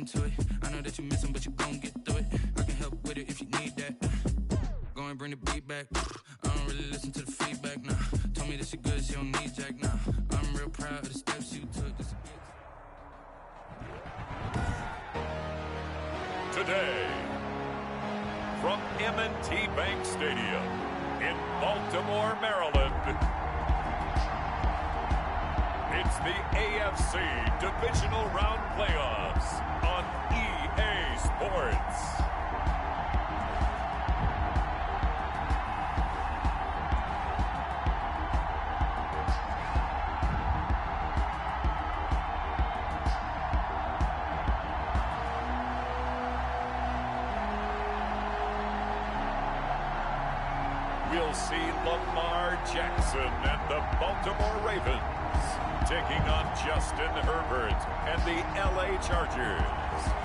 into it. I know that you missing, but you gon' get through it. I can help with it if you need that. Go and bring the beat back. I don't really listen to the feedback, nah. Told me that she good, she don't need Jack, nah. I'm real proud of the steps you took. Today, from M&T Bank Stadium in Baltimore, Maryland, it's the AFC Divisional Round Playoffs on EA Sports. We'll see Lamar Jackson and the Baltimore Ravens taking on Justin Herbert and the LA Chargers.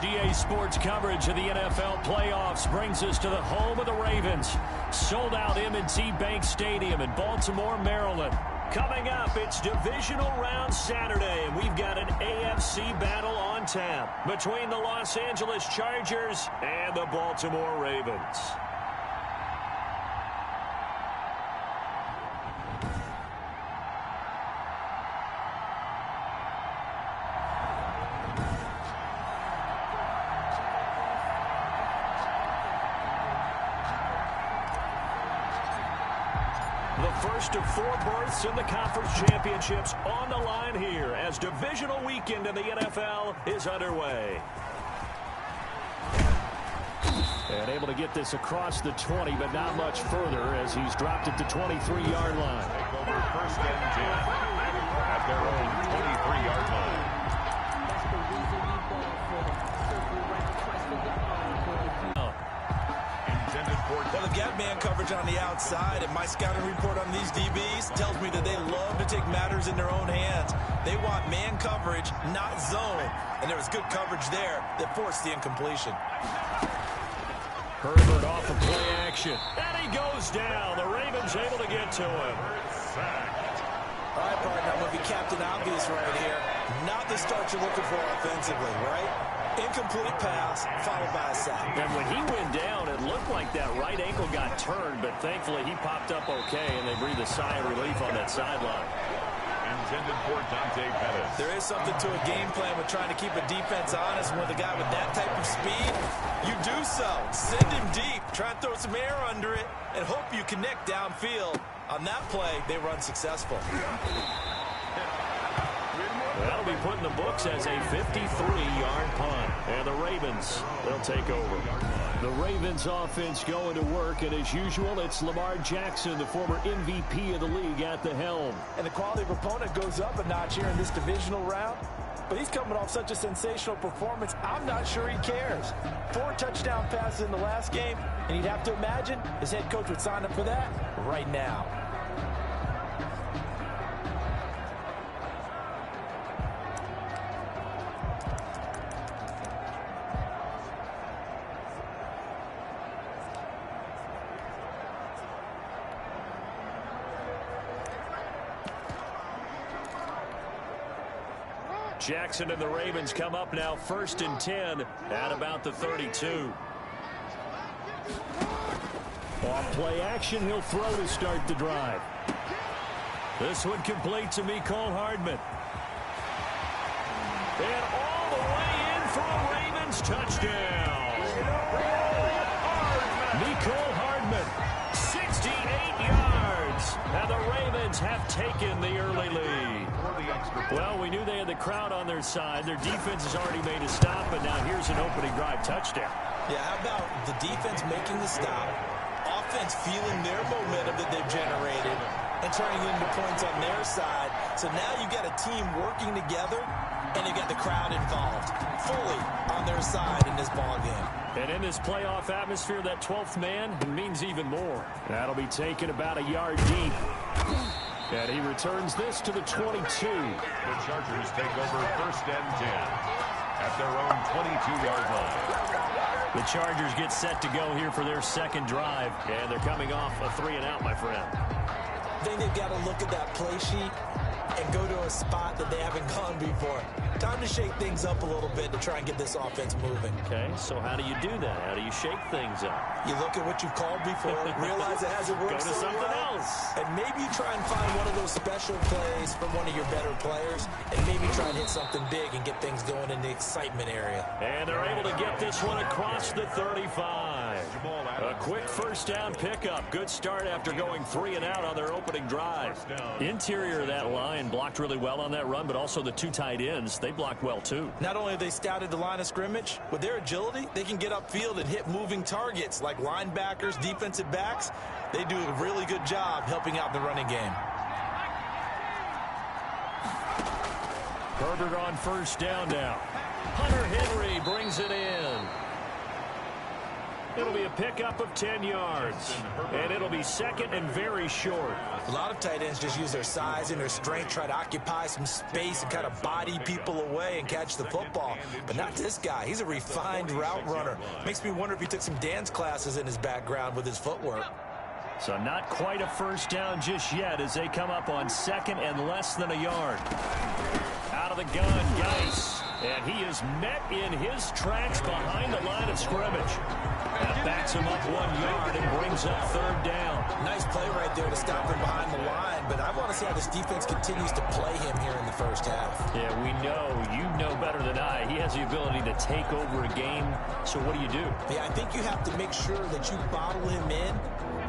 EA Sports coverage of the NFL playoffs brings us to the home of the Ravens. Sold out M&T Bank Stadium in Baltimore, Maryland. Coming up, it's Divisional Round Saturday, and we've got an AFC battle on tap between the Los Angeles Chargers and the Baltimore Ravens. First of 4 berths in the conference championships on the line here as divisional weekend in the NFL is underway. And able to get this across the 20, but not much further as he's dropped it to 23-yard line. Take over first and 10 at their own 23-yard line. Well, the gap man coverage on the outside, and my scouting report on these DBs tells me that they love to take matters in their own hands. They want man coverage, not zone. And there was good coverage there that forced the incompletion. Herbert off of play action. And he goes down. The Ravens able to get to him. All right, partner, I'm going to be Captain Obvious right here. Not the start you're looking for offensively, right? Incomplete pass, followed by a sack. And when he went down, it looked like that right ankle got turned, but thankfully he popped up okay, and they breathed a sigh of relief on that sideline. Intended for Dante Pettis. There is something to a game plan with trying to keep a defense honest. With a guy with that type of speed, you do so. Send him deep, try and throw some air under it, and hope you connect downfield. On that play, they were unsuccessful. That'll be put in the books as a 53-yard punt. And the Ravens, they'll take over. The Ravens offense going to work, and as usual, it's Lamar Jackson, the former MVP of the league, at the helm. And the quality of opponent goes up a notch here in this divisional round. But he's coming off such a sensational performance, I'm not sure he cares. 4 touchdown passes in the last game, and you'd have to imagine his head coach would sign up for that right now. Jackson and the Ravens come up now 1st and 10 at about the 32. Off play action, he'll throw to start the drive. This one complete to Mecole Hardman. And all the way in for a Ravens touchdown. Mecole Hardman, 68 yards. And the Ravens have taken the early lead. Well, we knew they had the crowd on their side. Their defense has already made a stop, but now here's an opening drive touchdown. Yeah, how about the defense making the stop, offense feeling their momentum that they've generated, and turning it into points on their side. So now you got a team working together, and you got the crowd involved, fully on their side in this ball game. And in this playoff atmosphere, that 12th man means even more. That'll be taken about a yard deep. And he returns this to the 22. The Chargers take over 1st and 10 at their own 22-yard line. The Chargers get set to go here for their second drive, and they're coming off a 3-and-out, my friend. I think they've got to look at that play sheet and go to a spot that they haven't gone before. Time to shake things up a little bit to try and get this offense moving. Okay, so how do you do that? How do you shake things up? You look at what you've called before, realize it hasn't worked Go to something else. and maybe you try and find one of those special plays from one of your better players, and maybe try and hit something big and get things going in the excitement area. And they're able to get this one across the 35. A quick first down pickup. Good start after going 3 and out on their opening drive. Interior of that line blocked really well on that run, but also the 2 tight ends, they blocked well too. Not only have they scouted the line of scrimmage, with their agility, they can get upfield and hit moving targets like linebackers, defensive backs. They do a really good job helping out the running game. Herbert on first down now. Hunter Henry brings it in. It'll be a pickup of 10 yards. And it'll be second and very short. A lot of tight ends just use their size and their strength, try to occupy some space and kind of body people away and catch the football. But not this guy. He's a refined route runner. Makes me wonder if he took some dance classes in his background with his footwork. So not quite a first down just yet as they come up on second and less than a yard. Out of the gun, Geis. And he is met in his tracks behind the line of scrimmage. That backs him up 1 yard and brings up third down. Nice play right there to stop him behind the line, but I want to see how this defense continues to play him here in the first half. Yeah, we know. You know better than I. He has the ability to take over a game. So what do you do? Yeah, I think you have to make sure that you bottle him in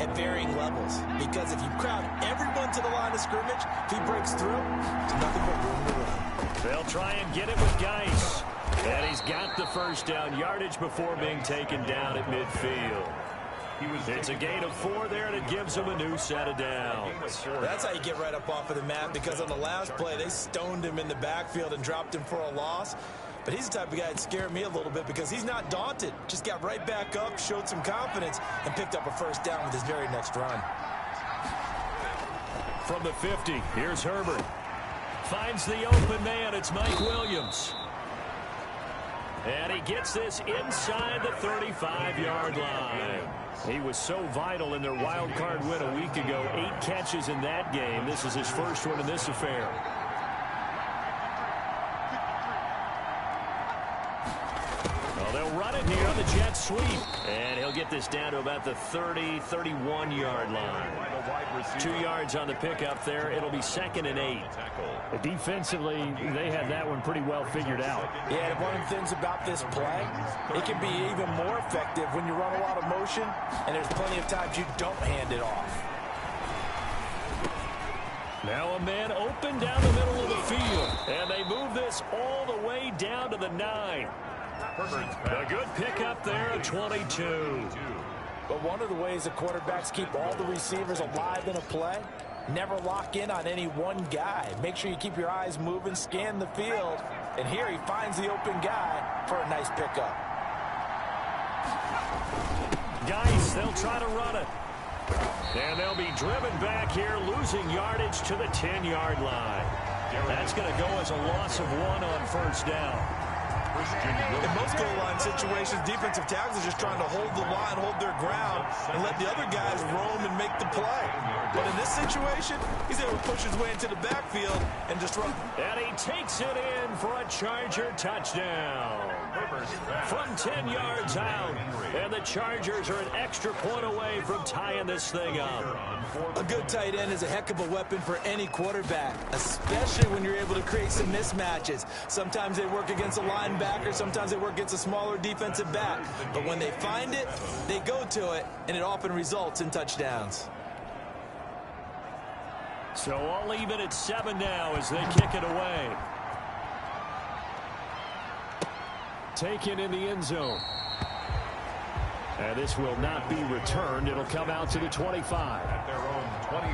at varying levels, because if you crowd everyone to the line of scrimmage, if he breaks through, there's nothing but room to run. They'll try and get it with Geis. And he's got the first down yardage before being taken down at midfield. It's a gain of 4 there, and it gives him a new set of downs. That's how you get right up off of the mat, because on the last play, they stoned him in the backfield and dropped him for a loss. But he's the type of guy that scared me a little bit because he's not daunted. Just got right back up, showed some confidence, and picked up a first down with his very next run. From the 50, here's Herbert. Finds the open man. It's Mike Williams. And he gets this inside the 35-yard line. He was so vital in their wild card win a week ago. 8 catches in that game. This is his first one in this affair. Well, they'll run it here on the jet sweep. And he'll get this down to about the 30, 31-yard line. 2 yards on the pickup there. It'll be second and 8. Defensively, they had that one pretty well figured out. Yeah, one of the things about this play, it can be even more effective when you run a lot of motion, and there's plenty of times you don't hand it off. Now a man open down the middle of the field, and they move this all the way down to the 9. A good pickup there at 22. But one of the ways the quarterbacks keep all the receivers alive in a play, never lock in on any one guy. Make sure you keep your eyes moving, scan the field, and here he finds the open guy for a nice pickup. Geis, they'll try to run it. And they'll be driven back here, losing yardage to the 10-yard line. That's going to go as a loss of 1 on first down. In most goal line situations, defensive tackles are just trying to hold the line, hold their ground, and let the other guys roam and make the play. But in this situation, he's able to push his way into the backfield and disrupt. And he takes it in for a Charger touchdown. From 10 yards out, and the Chargers are an extra point away from tying this thing up. A good tight end is a heck of a weapon for any quarterback, especially when you're able to create some mismatches. Sometimes they work against a linebacker, sometimes they work against a smaller defensive back. But when they find it, they go to it, and it often results in touchdowns. So I'll leave it at 7 now as they kick it away. Taken in the end zone. And this will not be returned. It'll come out to the 25.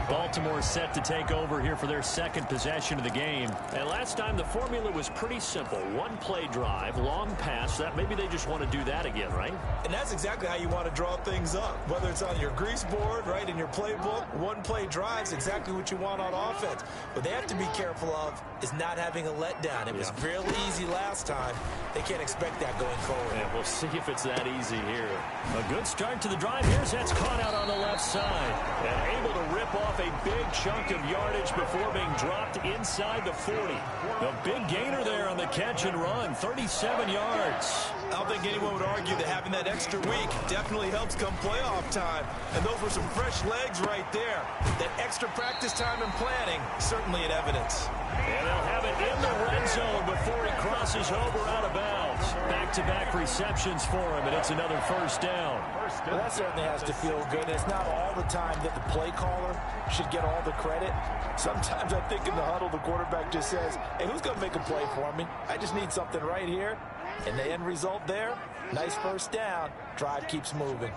Baltimore set to take over here for their second possession of the game. And last time the formula was pretty simple. One play drive, long pass. That maybe they just want to do that again, right? And that's exactly how you want to draw things up. Whether it's on your grease board, right, in your playbook, one play drive is exactly what you want on offense. What they have to be careful of is not having a letdown. It was real easy last time. They can't expect that going forward. And we'll see if it's that easy here. A good start to the drive. Here's that's caught out on the left side. And able to rip off a big chunk of yardage before being dropped inside the 40. A big gainer there on the catch and run, 37 yards. I don't think anyone would argue that having that extra week definitely helps come playoff time. And those were some fresh legs right there. That extra practice time and planning, certainly an evidence. And they'll have it in the red zone before he crosses over out of bounds. Back-to-back receptions for him, and it's another first down. Well, that certainly has to feel good. It's not all the time that the play caller should get all the credit. Sometimes I think in the huddle, the quarterback just says, hey, who's going to make a play for me? I just need something right here. And the end result there, nice first down. Drive keeps moving.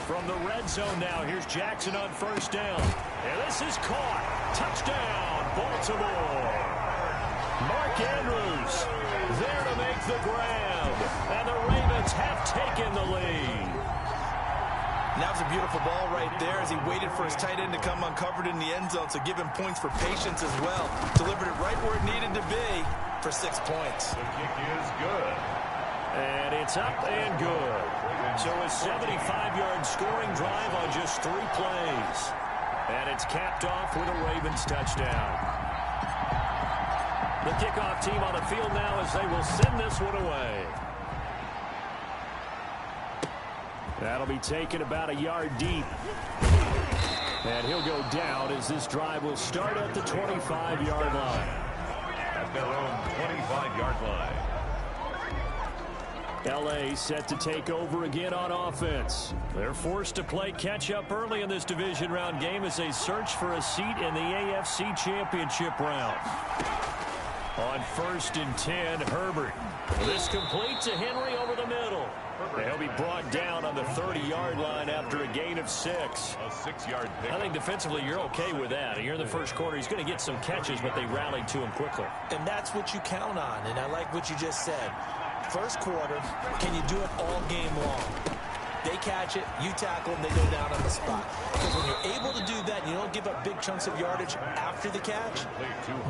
From the red zone now, here's Jackson on first down. And this is caught. Touchdown, Baltimore. Mark Andrews there to make the grab. And the Ravens have taken the lead. That was a beautiful ball right there as he waited for his tight end to come uncovered in the end zone, so give him points for patience as well. Delivered it right where it needed to be for 6 points. The kick is good. And it's up and good. So a 75-yard scoring drive on just 3 plays. And it's capped off with a Ravens touchdown. The kickoff team on the field now as they will send this one away. That'll be taken about a yard deep. And he'll go down as this drive will start at the 25-yard line. At their own 25-yard line. L.A. set to take over again on offense. They're forced to play catch-up early in this division round game as they search for a seat in the AFC Championship round. On 1st and 10, Herbert. This complete to Henry over the middle. He'll be brought down on the 30-yard line after a gain of 6. A 6-yard pick. I think defensively you're okay with that. Here in the first quarter, he's going to get some catches, but they rallied to him quickly. And that's what you count on, and I like what you just said. First quarter, can you do it all game long? They catch it, you tackle them, they go down on the spot. Because when you're able to do that and you don't give up big chunks of yardage after the catch,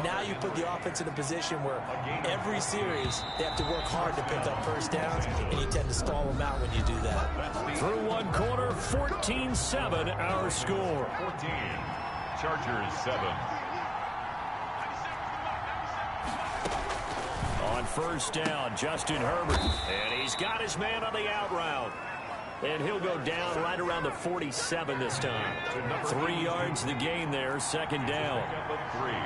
now you put the offense in a position where every series they have to work hard to pick up first downs, and you tend to stall them out when you do that. Through one quarter, 14-7 our score. 14. Chargers 7. On first down, Justin Herbert. And he's got his man on the out route. And he'll go down right around the 47 this time. 3 yards the gain there, second down. Three.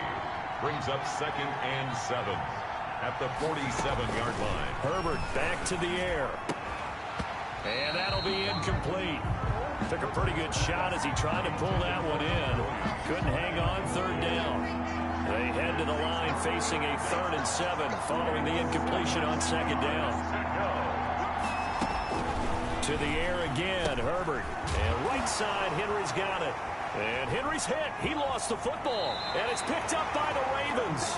Brings up 2nd and 7 at the 47-yard line. Herbert back to the air. And that'll be incomplete. Took a pretty good shot as he tried to pull that one in. Couldn't hang on, third down. They head to the line facing a 3rd and 7 following the incompletion on second down. To the air again, Herbert. And right side, Henry's got it. And Henry's hit. He lost the football. And it's picked up by the Ravens.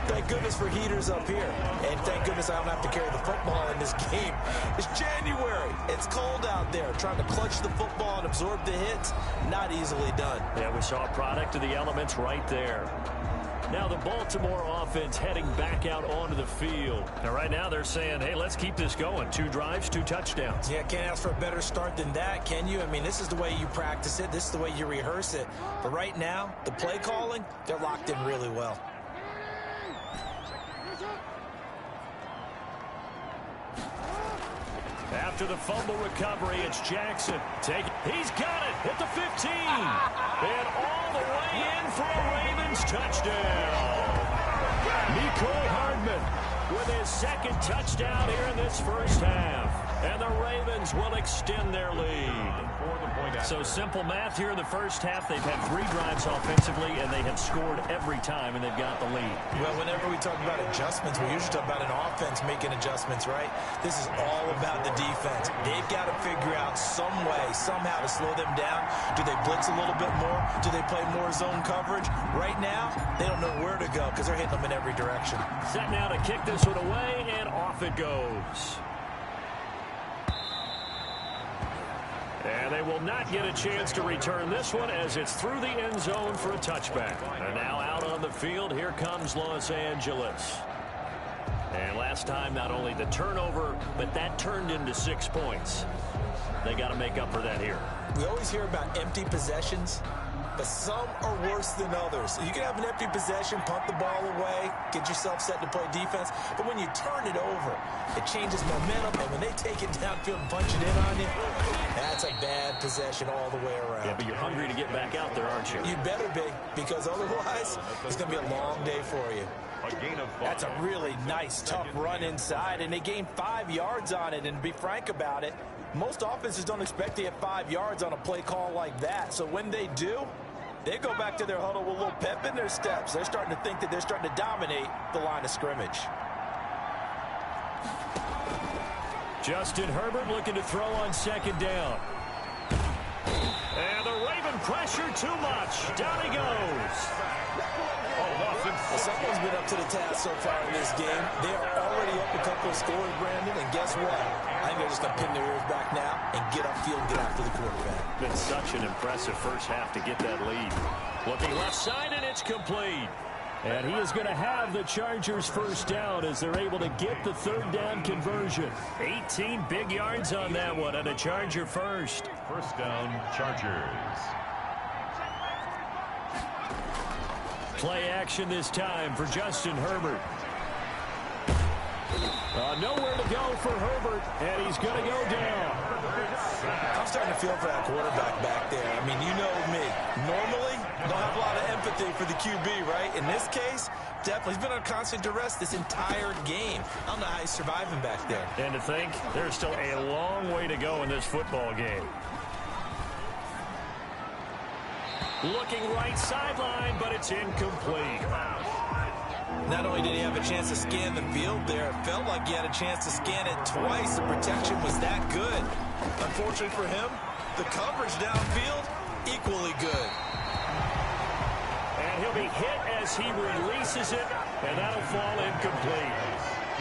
Thank goodness for heaters up here. And thank goodness I don't have to carry the football in this game. It's January. It's cold out there. Trying to clutch the football and absorb the hits, not easily done. Yeah, we saw a product of the elements right there. Now the Baltimore offense heading back out onto the field. Now right now they're saying, hey, let's keep this going. 2 drives, 2 touchdowns. Yeah, can't ask for a better start than that, can you? I mean, this is the way you practice it. This is the way you rehearse it. But right now, the play calling, they're locked in really well. After the fumble recovery, it's Jackson. He's got it at the 15. And all the way in for a Ravens touchdown. Mecole Hardman with his 2nd touchdown here in this first half. And the Ravens will extend their lead. So simple math here in the first half. They've had 3 drives offensively, and they have scored every time, and they've got the lead. Well, whenever we talk about adjustments, we usually talk about an offense making adjustments, right? This is all about the defense. They've got to figure out some way, somehow to slow them down. Do they blitz a little bit more? Do they play more zone coverage? Right now, they don't know where to go because they're hitting them in every direction. Set now to kick this one away, and off it goes. And they will not get a chance to return this one as it's through the end zone for a touchback. And now out on the the field. Here comes Los Angeles. And last time, not only the turnover, but that turned into 6 points. They got to make up for that here. We always hear about empty possessions, but some are worse than others. You can have an empty possession, punt the ball away, get yourself set to play defense, but when you turn it over, it changes momentum, and when they take it downfield and punch it in on you, that's a bad possession all the way around. Yeah, but you're hungry to get back out there, aren't you? You better be, because otherwise, it's going to be a long day for you. That's a really nice, tough run inside, and they gained 5 yards on it, and to be frank about it, most offenses don't expect to get 5 yards on a play call like that, so when they do, they go back to their huddle with a little pep in their steps. They're starting to think that they're starting to dominate the line of scrimmage. Justin Herbert looking to throw on second down. And the Raven pressure too much. Down he goes. Well, someone's been up to the task so far in this game. They are already up a couple of scores, Brandon, and guess what? I think they're just going to pin their ears back now and get upfield and get after the quarterback. Been such an impressive first half to get that lead. Looking left side, and it's complete. And he is going to have the Chargers first down as they're able to get the third down conversion. 18 big yards on that one, and a Charger first. First down, Chargers. Play action this time for Justin Herbert. Nowhere to go for Herbert, and he's going to go down. I'm starting to feel for that quarterback back there. I mean, you know me. Normally, don't have a lot of empathy for the QB, right? In this case, definitely. He's been on constant duress this entire game. I don't know how he's surviving back there. And to think, there's still a long way to go in this football game. Looking right sideline, but it's incomplete. Not only did he have a chance to scan the field there, it felt like he had a chance to scan it twice. The protection was that good. Unfortunately for him, the coverage downfield, equally good. And he'll be hit as he releases it, and that'll fall incomplete.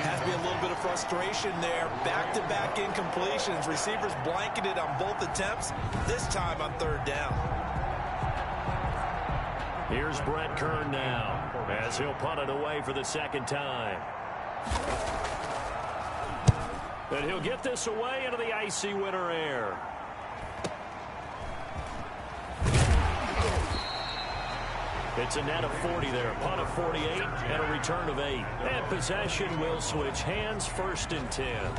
Has to be a little bit of frustration there. Back-to-back incompletions. Receivers blanketed on both attempts, this time on third down. Here's Brett Kern now, as he'll punt it away for the second time. And he'll get this away into the icy winter air. It's a net of 40 there, punt of 48, and a return of 8. And possession will switch hands, 1st and 10.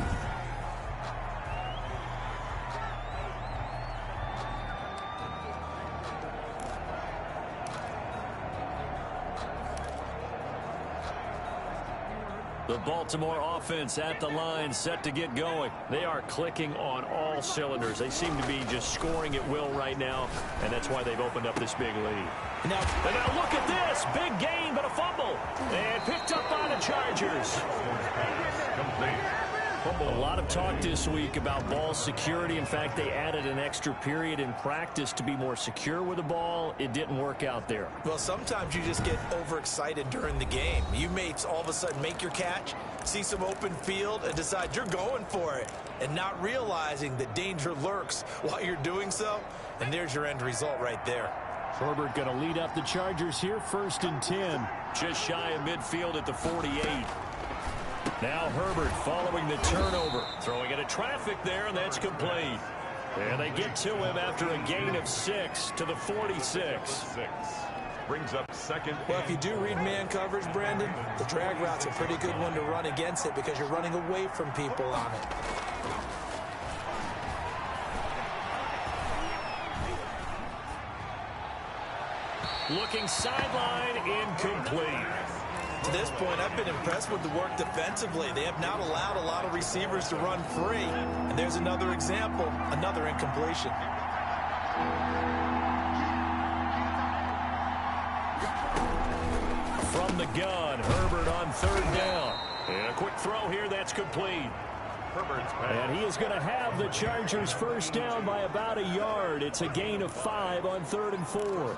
The Baltimore offense at the line, set to get going. They are clicking on all cylinders. They seem to be just scoring at will right now, and that's why they've opened up this big lead. And now look at this. Big gain, but a fumble. And picked up by the Chargers. Complete. A lot of talk this week about ball security. In fact, they added an extra period in practice to be more secure with the ball. It didn't work out there. Well, sometimes you just get overexcited during the game. You may all of a sudden make your catch, see some open field, and decide you're going for it, and not realizing that danger lurks while you're doing so. And there's your end result right there. Herbert going to lead up the Chargers here, 1st and 10. Just shy of midfield at the 48. Now Herbert following the turnover. Throwing into traffic there, and that's complete. And they get to him after a gain of 6 to the 46. Brings up second. Well, if you do read man coverage, Brandon, the drag route's a pretty good one to run against it because you're running away from people on it. Looking sideline, incomplete. To this point, I've been impressed with the work defensively. They have not allowed a lot of receivers to run free. And there's another example, another incompletion. From the gun, Herbert on third down. And a quick throw here, that's complete. And he is going to have the Chargers first down by about a yard. It's a gain of 5 on 3rd and 4.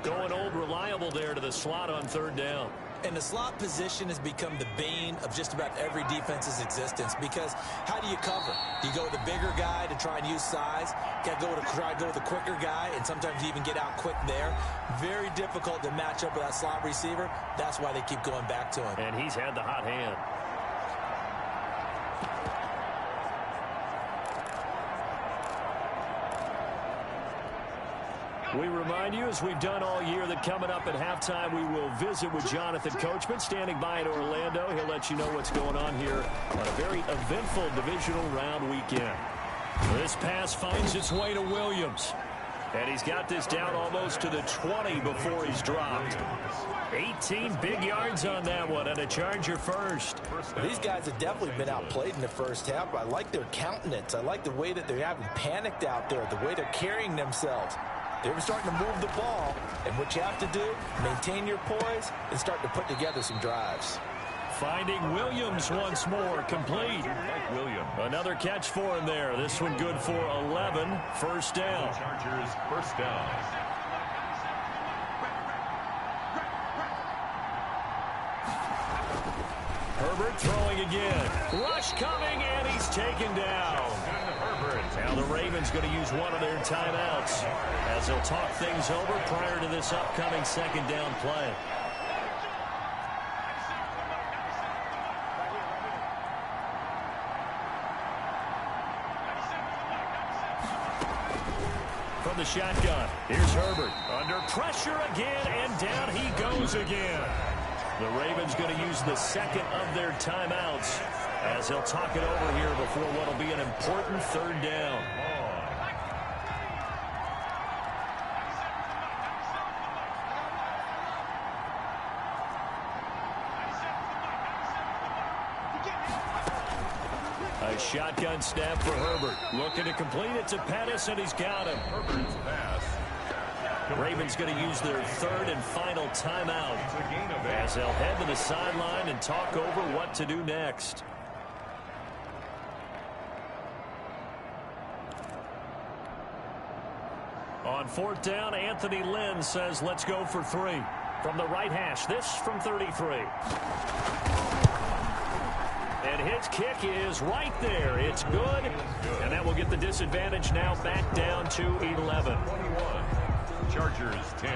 Going old reliable there to the slot on 3rd down. And the slot position has become the bane of just about every defense's existence, because how do you cover? Do you go with the bigger guy to try and use size? Got to try to go with the quicker guy, and sometimes you even get out quick there. Very difficult to match up with that slot receiver. That's why they keep going back to him. And he's had the hot hand. We remind you, as we've done all year, that coming up at halftime, we will visit with Jonathan Coachman, standing by in Orlando. He'll let you know what's going on here on a very eventful divisional round weekend. This pass finds its way to Williams. And he's got this down almost to the 20 before he's dropped. 18 big yards on that one, and a Charger first. These guys have definitely been outplayed in the first half, but I like their countenance. I like the way that they haven't panicked out there, the way they're carrying themselves. They're starting to move the ball, and what you have to do, maintain your poise and start to put together some drives. Finding Williams once more, complete. Another catch for him there. This one good for 11, first down. Chargers first down. Herbert throwing again. Rush coming, and he's taken down. Now the Ravens going to use one of their timeouts as they'll talk things over prior to this upcoming second down play. From the shotgun, here's Herbert. Under pressure again, and down he goes again. The Ravens going to use the second of their timeouts as they'll talk it over here before what will be an important third down. A shotgun snap for Herbert. Looking to complete it to Pettis, and he's got him. Herbert's pass. The Ravens going to use their third and final timeout as they'll head to the sideline and talk over what to do next. On 4th down, Anthony Lynn says, let's go for 3. From the right hash, this from 33. And his kick is right there. It's good. And that will get the disadvantage now back down to 11. Chargers 10.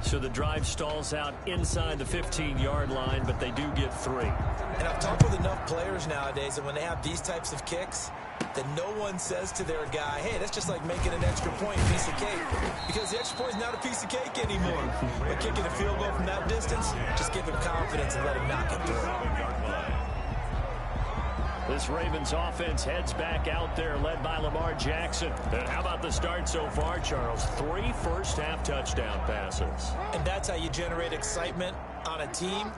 So the drive stalls out inside the 15-yard line, but they do get 3. And I've talked with enough players nowadays that when they have these types of kicks, that no one says to their guy, hey, that's just like making an extra point piece of cake. Because the extra point is not a piece of cake anymore. But kicking a field goal from that distance, just give him confidence and let him knock it through. This Ravens offense heads back out there, led by Lamar Jackson. And how about the start so far, Charles? 3 first-half touchdown passes. And that's how you generate excitement on a team.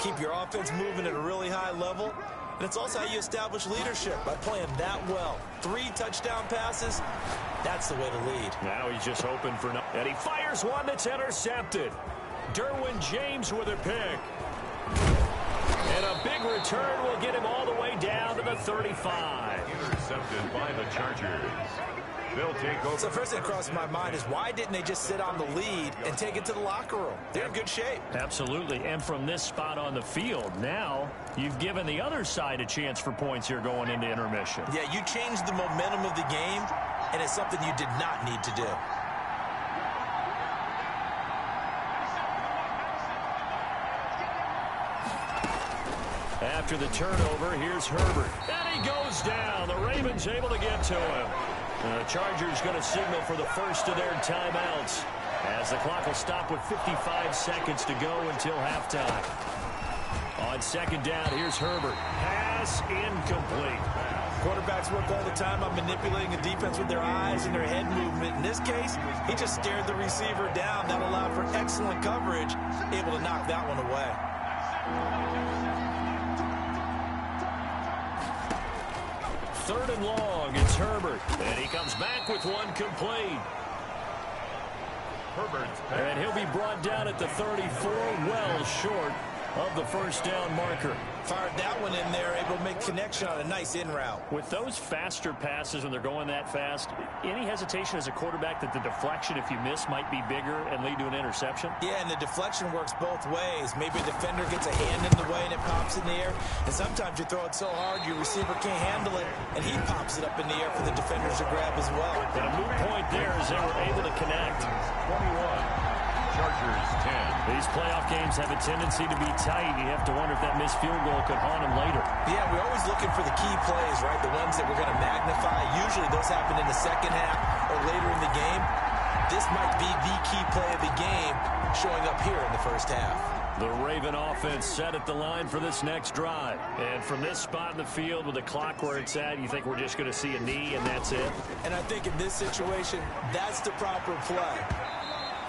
Keep your offense moving at a really high level. And it's also how you establish leadership, by playing that well. 3 touchdown passes, that's the way to lead. Now he's just hoping for nothing. And he fires one that's intercepted. Derwin James with a pick. And a big return will get him all the way down to the 35. Intercepted by the Chargers. They'll take over. So first thing that crossed my mind is, why didn't they just sit on the lead and take it to the locker room? They're in good shape. Absolutely. And from this spot on the field, now you've given the other side a chance for points here going into intermission. Yeah, you changed the momentum of the game, and it's something you did not need to do. After the turnover, here's Herbert. And he goes down. The Ravens able to get to him. The Chargers going to signal for the first of their timeouts as the clock will stop with 55 seconds to go until halftime. On second down, here's Herbert. Pass incomplete. Quarterbacks work all the time on manipulating a defense with their eyes and their head movement. In this case, he just stared the receiver down. That allowed for excellent coverage, able to knock that one away. 3rd and long, it's Herbert. And he comes back with one complete. Herbert's And he'll be brought down at the 34, well short of the first down marker. Fired that one in there, able to make connection on a nice in route. With those faster passes when they're going that fast, any hesitation as a quarterback that the deflection, if you miss, might be bigger and lead to an interception? Yeah, and the deflection works both ways. Maybe a defender gets a hand in the way and it pops in the air. And sometimes you throw it so hard your receiver can't handle it, and he pops it up in the air for the defenders to grab as well. And a moot point there as they were able to connect. 21. Chargers 10. These playoff games have a tendency to be tight. You have to wonder if that missed field goal could haunt them later. Yeah, we're always looking for the key plays, right? The ones that we're going to magnify. Usually those happen in the second half or later in the game. This might be the key play of the game showing up here in the first half. The Raven offense set at the line for this next drive. And from this spot in the field with the clock where it's at, you think we're just going to see a knee and that's it? And I think in this situation, that's the proper play.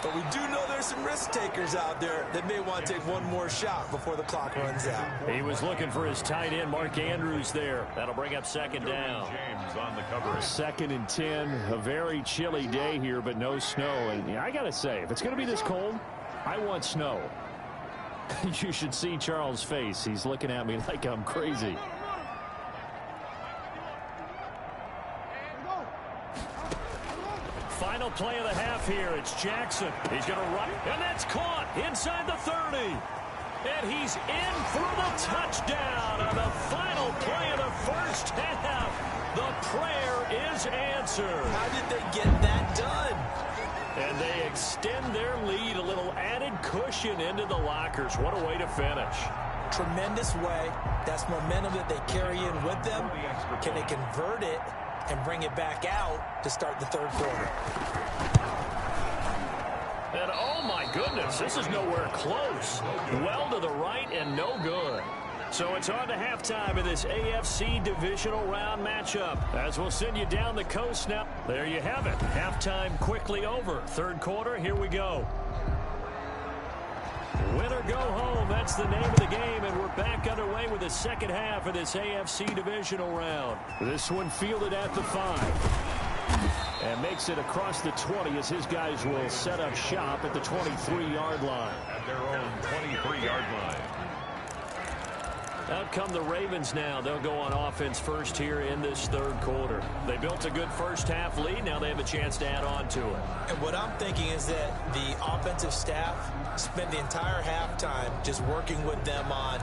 But we do know there's some risk takers out there that may want to take one more shot before the clock runs out. He was looking for his tight end, Mark Andrews, there. That'll bring up second down. James on the coverage. 2nd and 10. A very chilly day here, but no snow. And I got to say, if it's going to be this cold, I want snow. You should see Charles' face. He's looking at me like I'm crazy. Final play of the half here. It's Jackson. He's going to run, and that's caught inside the 30. And he's in for the touchdown on the final play of the first half. The prayer is answered. How did they get that done? And they extend their lead, a little added cushion into the lockers. What a way to finish. Tremendous way. That's momentum that they carry in with them. Can they convert it and bring it back out to start the third quarter? And oh my goodness, this is nowhere close. Well to the right and no good. So it's on to halftime of this AFC divisional round matchup. As we'll send you down the coast now. There you have it. Halftime quickly over. Third quarter, here we go. Win or go home, that's the name of the game, and we're back underway with the second half of this AFC divisional round. This one fielded at the 5. And makes it across the 20 as his guys will set up shop at the 23-yard line. At their own 23-yard line. Out come the Ravens now. They'll go on offense first here in this third quarter. They built a good first half lead. Now they have a chance to add on to it. And what I'm thinking is that the offensive staff spent the entire halftime just working with them on,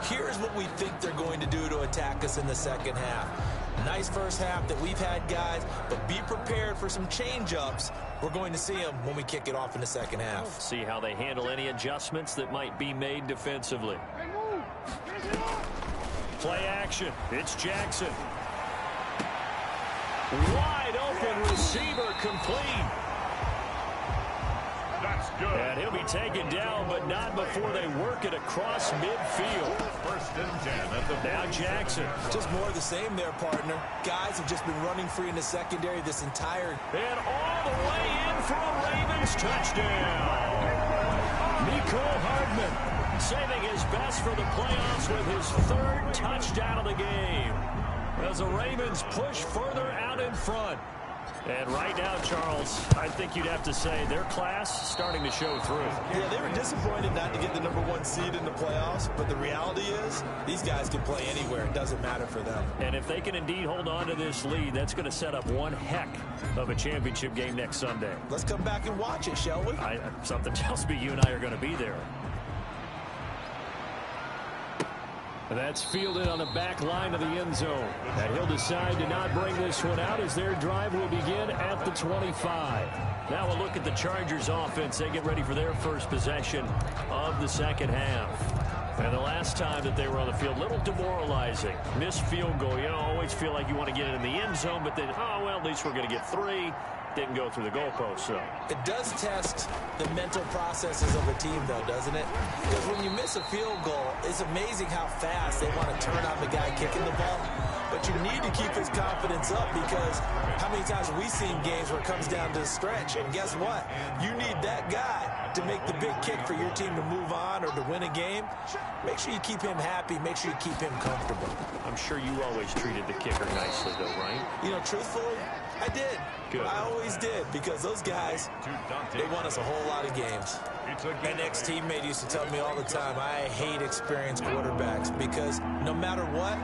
here's what we think they're going to do to attack us in the second half. Nice first half that we've had, guys, but be prepared for some change-ups. We're going to see them when we kick it off in the second half. See how they handle any adjustments that might be made defensively. Play action. It's Jackson. Wide open receiver complete. That's good. And he'll be taken down, but not before they work it across midfield. 1st and 10 at the Now Jackson. Just more of the same there, partner. Guys have just been running free in the secondary this entire... And all the way in for a Ravens touchdown. Mecole Hardman saving his best for the playoffs with his 3rd touchdown of the game. As the Ravens push further out in front. And right now, Charles, I think you'd have to say their class starting to show through. Yeah, they were disappointed not to get the #1 seed in the playoffs, but the reality is these guys can play anywhere. It doesn't matter for them. And if they can indeed hold on to this lead, that's going to set up one heck of a championship game next Sunday. Let's come back and watch it, shall we? Something tells me you and I are going to be there. That's fielded on the back line of the end zone. And he'll decide to not bring this one out as their drive will begin at the 25. Now we'll look at the Chargers offense. They get ready for their first possession of the second half. And the last time that they were on the field, a little demoralizing. Missed field goal. You always feel like you want to get it in the end zone, but then, oh, well, at least we're going to get 3. Didn't go through the goalpost, so. It does test the mental processes of a team, though, doesn't it? Because when you miss a field goal, it's amazing how fast they want to turn on the guy kicking the ball. But you need to keep his confidence up because how many times have we seen games where it comes down to the stretch? And guess what? You need that guy to make the big kick for your team to move on or to win a game. Make sure you keep him happy. Make sure you keep him comfortable. I'm sure you always treated the kicker nicely, though, right? You know, truthfully, I did. Good. I always did, because those guys, they won us a whole lot of games. My next teammate used to tell me all the time, I hate experienced quarterbacks, because no matter what,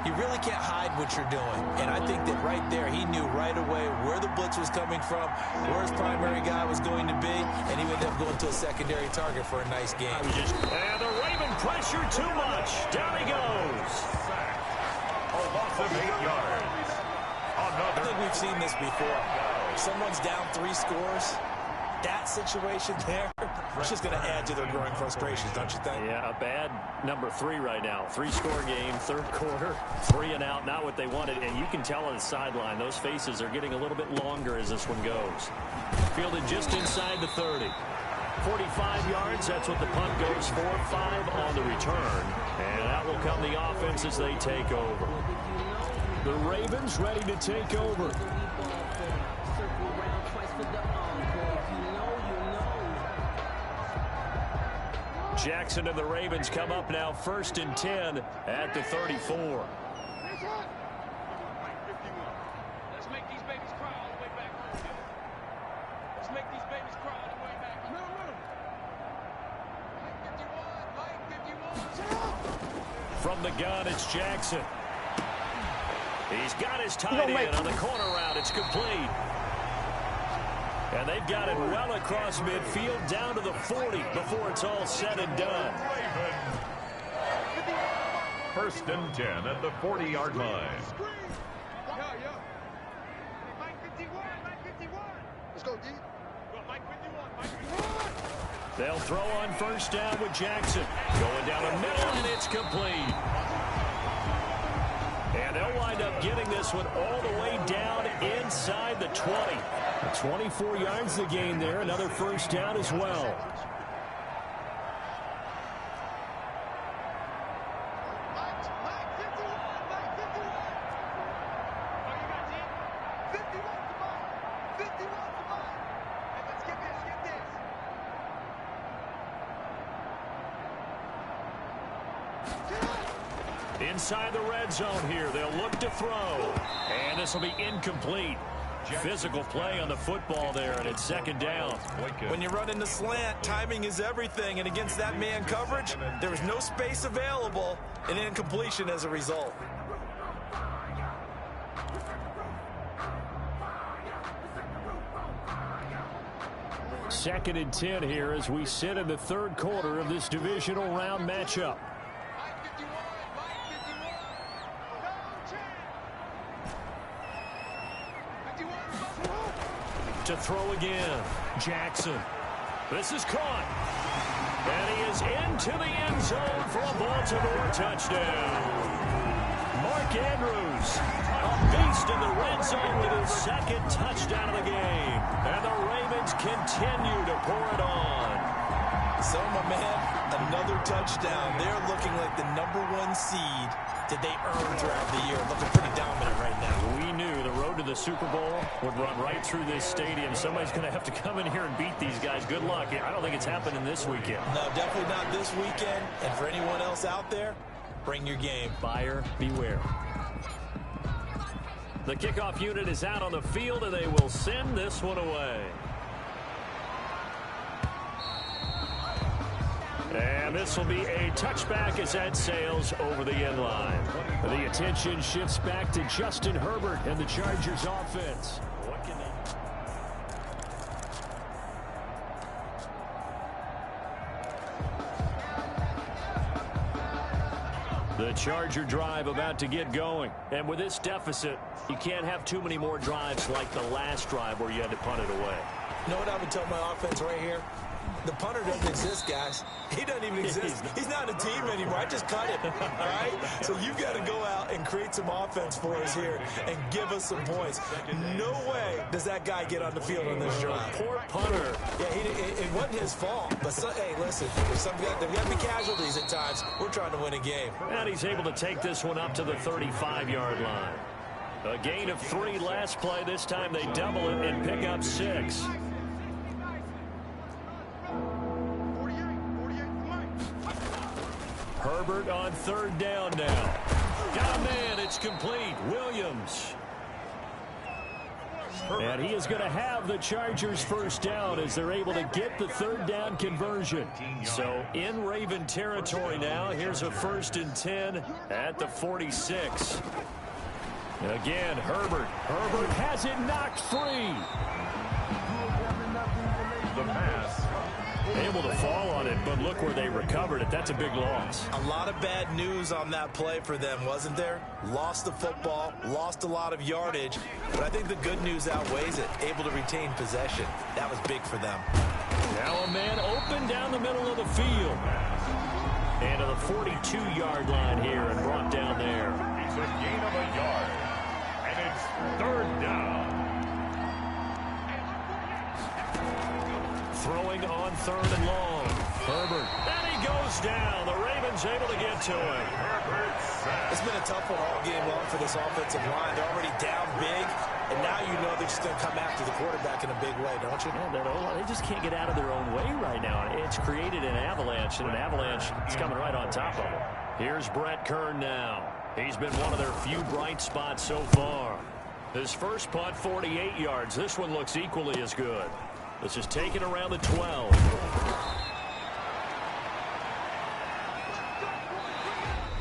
you really can't hide what you're doing. And I think that right there, he knew right away where the blitz was coming from, where his primary guy was going to be, and he would end up going to a secondary target for a nice game. And the Raven pressure too much. Down he goes. A loss of 8 yards. I think we've seen this before. Someone's down 3 scores. That situation there, it's just going to add to their growing frustrations, don't you think? Yeah, a bad number 3 right now. 3-score game, third quarter, 3 and out, not what they wanted. And you can tell on the sideline, those faces are getting a little bit longer as this one goes. Fielded just inside the 30. 45 yards, that's what the punt goes for. 5 on the return. And out will come the offense as they take over. The Ravens ready to take over. Jackson and the Ravens come up now 1st and 10 at the 34. Let's make these babies cry all the way back home. Let's make these babies cry all the way back home. Mike 51, Mike 51. From the gun, it's Jackson. He's got his tight end on the corner route. It's complete. And they've got it well across midfield down to the 40 before it's all said and done. 1st and 10 at the 40-yard line. Mike 51, Mike 51. Let's go, D. Mike 51, Mike 51. They'll throw on 1st down with Jackson. Going down the middle, and it's complete. And they'll wind up getting this one all the way down inside the 20. 24 yards the gain there. Another 1st down as well. Inside the red zone here. They'll look to throw. And this will be incomplete. Physical play on the football there, and it's 2nd down. When you run in the slant, timing is everything, and against that man coverage, there was no space available, and incompletion as a result. Second and 10 here as we sit in the 3rd quarter of this divisional round matchup. To throw again, Jackson. This is caught. And he is into the end zone for a Baltimore touchdown. Mark Andrews, a beast in the red zone with his 2nd touchdown of the game. And the Ravens continue to pour it on. So, my man, another touchdown. They're looking like the #1 seed that they earned throughout the year. Looking pretty dominant right now. We knew the road to the Super Bowl would run right through this stadium. Somebody's going to have to come in here and beat these guys. Good luck. I don't think it's happening this weekend. No, definitely not this weekend. And for anyone else out there, bring your game. Buyer beware. The kickoff unit is out on the field, and they will send this one away. And this will be a touchback as that sails over the end line. The attention shifts back to Justin Herbert and the Chargers offense. The Charger drive about to get going. And with this deficit, you can't have too many more drives like the last drive where you had to punt it away. You know what I would tell my offense right here? The punter doesn't exist, guys. He doesn't even exist. He's not a team anymore. I just cut him, all right? So you've got to go out and create some offense for us here and give us some points. No way does that guy get on the field on this drive. Poor punter. Yeah, it wasn't his fault. But, hey, listen, there's got to be casualties at times. We're trying to win a game. And he's able to take this one up to the 35-yard line. A gain of 3 last play. This time they double it and pick up 6. Herbert on 3rd down now. Got a man. It's complete. Williams. And he is going to have the Chargers first down as they're able to get the third down conversion. So in Raven territory now, here's a 1st and 10 at the 46. Again, Herbert. Herbert has it knocked free. The pass. Able to fall on it, but look where they recovered it. That's a big loss. A lot of bad news on that play for them, wasn't there? Lost the football, lost a lot of yardage, but I think the good news outweighs it. Able to retain possession. That was big for them. Now a man open down the middle of the field. And to the 42-yard line here and brought down there. It's a gain of a yard, and it's 3rd down. Throwing on 3rd and long. Herbert. And he goes down. The Ravens able to get to him. It's been a tough one all game long for this offensive line. They're already down big, and now you know they're just going to come after the quarterback in a big way, don't you? Yeah, they just can't get out of their own way right now. It's created an avalanche, and an avalanche is coming right on top of them. Here's Brett Kern now. He's been one of their few bright spots so far. His first punt, 48 yards. This one looks equally as good. This is taken around the 12.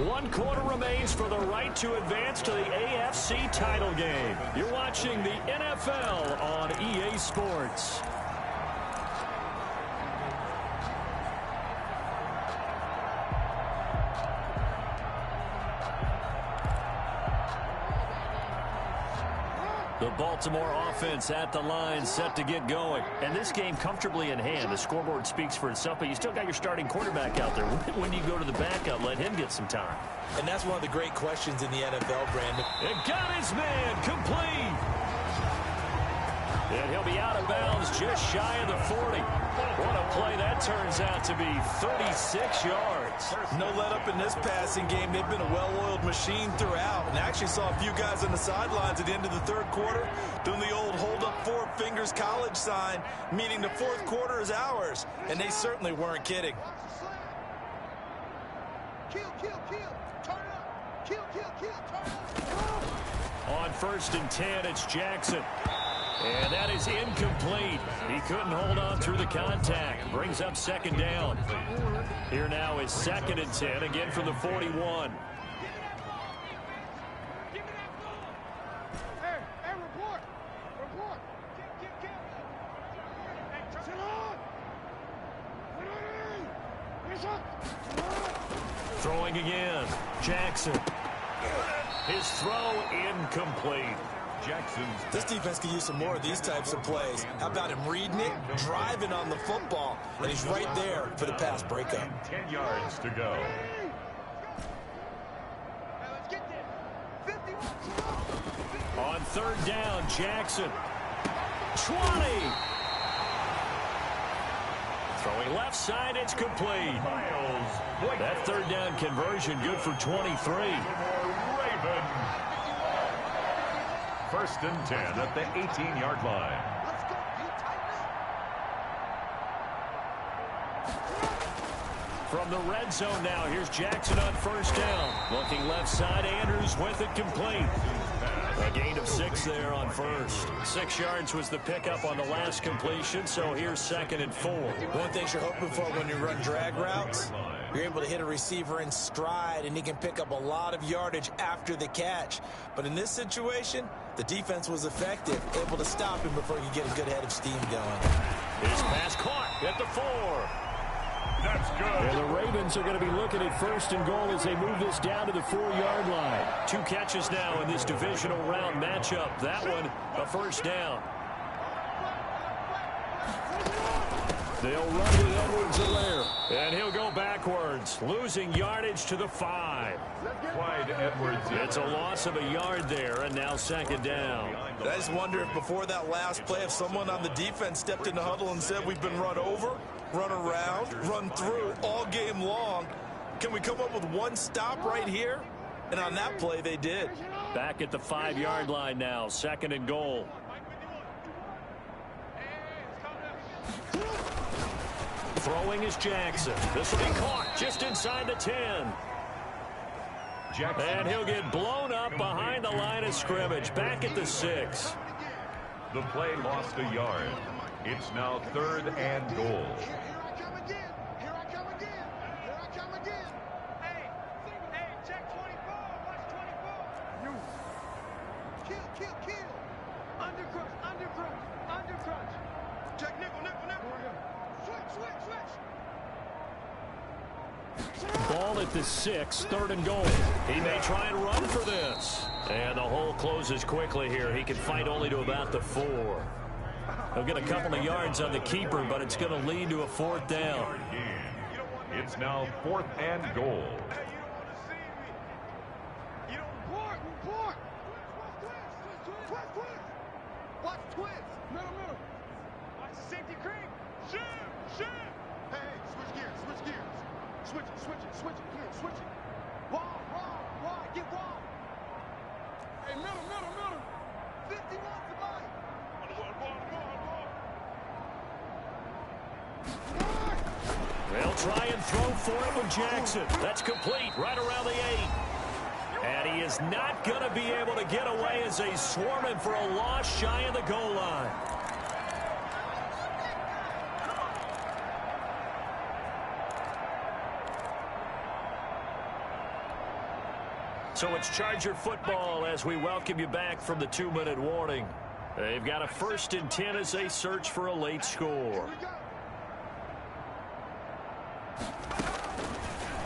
1 quarter remains for the right to advance to the AFC title game. You're watching the NFL on EA Sports. The Baltimore offense at the line, set to get going. And this game comfortably in hand. The scoreboard speaks for itself, but you still got your starting quarterback out there. When do you go to the backup? Let him get some time. And that's one of the great questions in the NFL, Brandon. And got his man complete. And he'll be out of bounds just shy of the 40. What a play that turns out to be, 36 yards. No let up in this passing game. They've been a well-oiled machine throughout. And I actually saw a few guys on the sidelines at the end of the 3rd quarter doing the old hold up 4 fingers college sign, meaning the 4th quarter is ours. And they certainly weren't kidding. Kill, kill, kill. Turn it up. Kill, kill, kill. Turn it up. On 1st and 10, it's Jackson. And that is incomplete. He couldn't hold on through the contact. Brings up 2nd down. Here now is 2nd and 10, again from the 41. Give me that ball. Hey, report. Report. Kill. Hey, turn it on. Throwing again. Jackson. His throw incomplete. This defense can use some more of these types of plays. How about him reading it, driving on the football, and he's right there for the pass breakup. 10 yards to go. Let's get there. 51. On 3rd down, Jackson. 20. Throwing left side, it's complete. That 3rd down conversion good for 23. Ravens. 1st and 10 at the 18-yard line. Let's go. From the red zone now, here's Jackson on 1st down. Looking left side, Andrews with it complete. A gain of 6 there on 1st. 6 yards was the pickup on the last completion, so here's 2nd and 4. One thing you're hoping for when you run drag routes, you're able to hit a receiver in stride, and he can pick up a lot of yardage after the catch. But in this situation, the defense was effective, able to stop him before he could get a good head of steam going. His pass caught at the 4. That's good. And the Ravens are going to be looking at 1st and goal as they move this down to the 4-yard line. 2 catches now in this divisional round matchup. That one, a 1st down. They'll run with Edwards-Helaire. And he'll go backwards, losing yardage to the 5. Clyde Edwards. It's a loss of a yard there, and now 2nd down. I just wonder if before that last play, if someone on the defense stepped in the huddle and said, we've been run over, run around, run through all game long. Can we come up with one stop right here? And on that play, they did. Back at the 5-yard line now, 2nd and goal. Throwing is Jackson. This will be caught just inside the 10. Jackson. And he'll get blown up behind the line of scrimmage. Back at the 6. The play lost a yard. It's now 3rd and goal. Here I come again. Here I come again. Here I come again. Hey, check 24. Watch 24. You. Kill. Undercrunch. Check nickel. Switch. Ball at the 6, 3rd and goal. He may try and run for this. And the hole closes quickly here. He can fight only to about the 4. He'll get a couple of yards on the keeper, but it's going to lead to a 4th down. It's now 4th and goal. You don't report. Watch twist. Middle. Watch the safety creep. Shoot. Hey, switch gears. Switch it. Wall. Get wall. Hey, middle. 51 to mine. They'll try and throw for it with Jackson. That's complete right around the 8. And he is not going to be able to get away as they swarm him for a loss shy of the goal line. So it's Charger football as we welcome you back from the 2-minute warning. They've got a 1st and 10 as they search for a late score.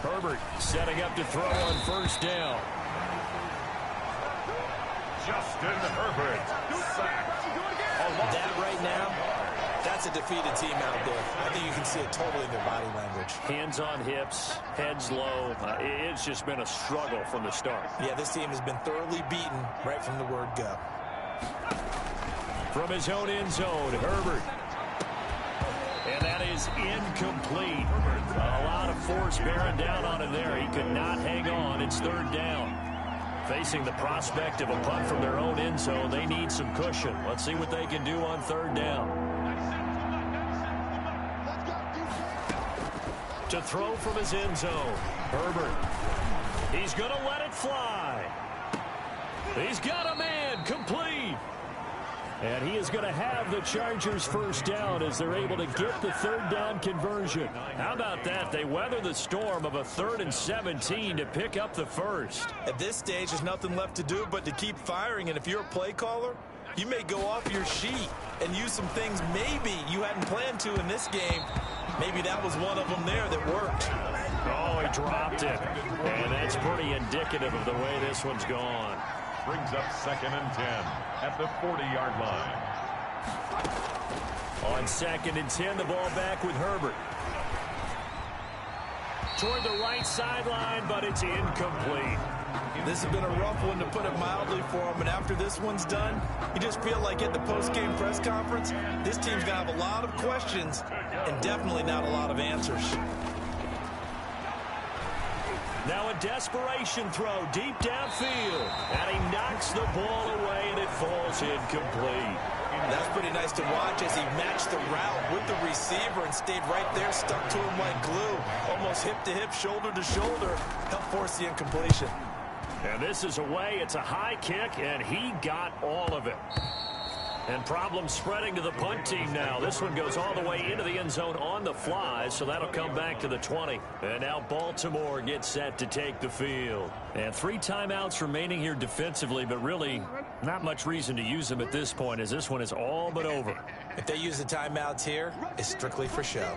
Herbert setting up to throw on 1st down. Justin Herbert sacked. That right now, that's a defeated team out there. I think you can see it totally in their body language. Hands on hips, heads low. It's just been a struggle from the start. Yeah, this team has been thoroughly beaten right from the word go. From his own end zone, Herbert. And that is incomplete. A lot of force bearing down on him there. He could not hang on. It's 3rd down. Facing the prospect of a punt from their own end zone, they need some cushion. Let's see what they can do on 3rd down. To throw from his end zone, Herbert. He's going to let it fly. He's got a man, complete. And he is going to have the Chargers 1st down as they're able to get the 3rd down conversion. How about that? They weather the storm of a 3rd and 17 to pick up the 1st. At this stage, there's nothing left to do but to keep firing. And if you're a play caller, you may go off your sheet and use some things maybe you hadn't planned to in this game. Maybe that was one of them there that worked. Oh, he dropped it. And that's pretty indicative of the way this one's gone. Brings up 2nd and 10 at the 40-yard line. On 2nd and 10, the ball back with Herbert. Toward the right sideline, but it's incomplete. This has been a rough one, to put it mildly, for him. And after this one's done, you just feel like at the post-game press conference, this team's going to have a lot of questions and definitely not a lot of answers. Now a desperation throw deep downfield. And he knocks the ball away, and it falls incomplete. That's pretty nice to watch as he matched the route with the receiver and stayed right there, stuck to him like glue. Almost hip-to-hip, shoulder-to-shoulder, helped force the incompletion. And this is away. It's a high kick, and he got all of it. And problems spreading to the punt team now. This one goes all the way into the end zone on the fly, so that'll come back to the 20. And now Baltimore gets set to take the field. And 3 timeouts remaining here defensively, but really not much reason to use them at this point, as this one is all but over. If they use the timeouts here, it's strictly for show.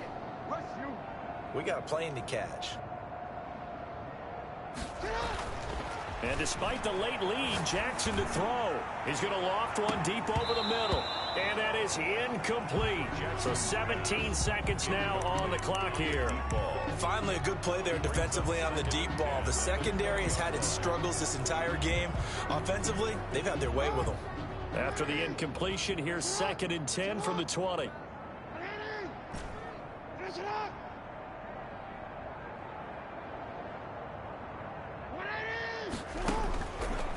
We got a plane to catch. And despite the late lead, Jackson to throw. He's going to loft one deep over the middle. And that is incomplete. So 17 seconds now on the clock here. Finally, a good play there defensively on the deep ball. The secondary has had its struggles this entire game. Offensively, they've had their way with them. After the incompletion, here's 2nd and 10 from the 20.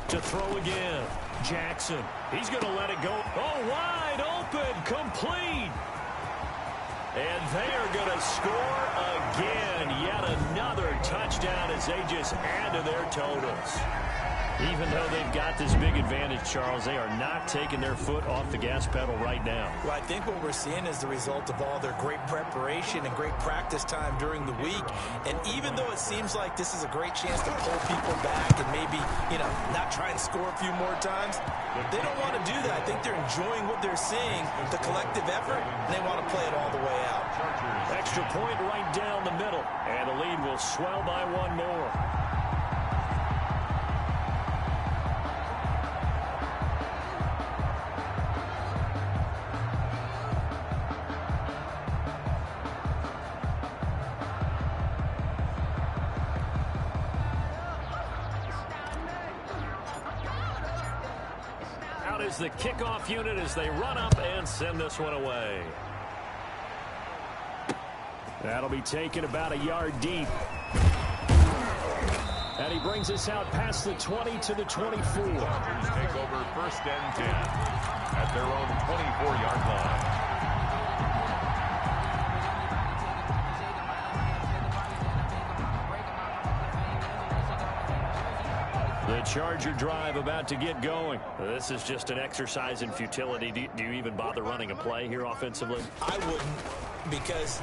To throw again. Jackson. He's going to let it go. Oh, wide open. Complete. And they are going to score again. Yet another touchdown as they just add to their totals. Even though they've got this big advantage, Charles, they are not taking their foot off the gas pedal right now. Well, I think what we're seeing is the result of all their great preparation and great practice time during the week. And even though it seems like this is a great chance to pull people back and maybe, not try and score a few more times, they don't want to do that. I think they're enjoying what they're seeing, the collective effort, and they want to play it all the way out. Extra point right down the middle, and the lead will swell by one more. Is the kickoff unit as they run up and send this one away. That'll be taken about a yard deep. And he brings us out past the 20 to the 24. Dodgers take over 1st and 10 at their own 24-yard line. The Charger drive about to get going. This is just an exercise in futility. Do you even bother running a play here offensively? I wouldn't, because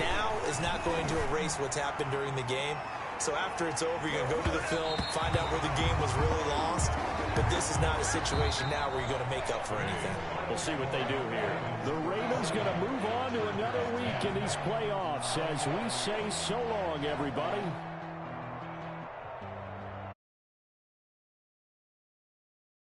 now is not going to erase what's happened during the game. So after it's over, you're going to go to the film, find out where the game was really lost. But this is not a situation now where you're going to make up for anything. We'll see what they do here. The Ravens going to move on to another week in these playoffs as we say so long, everybody.